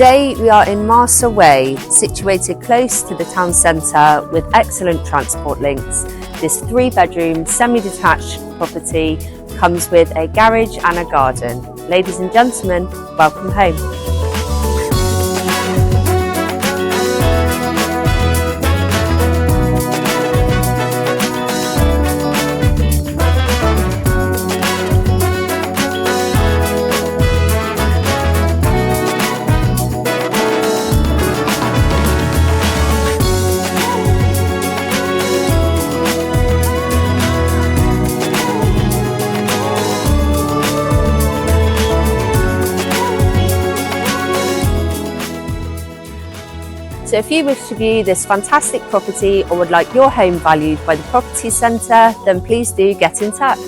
Today we are in Marsa Way, situated close to the town centre with excellent transport links. This 3-bedroom semi-detached property comes with a garage and a garden. Ladies and gentlemen, welcome home. So if you wish to view this fantastic property or would like your home valued by the Property Centre, then please do get in touch.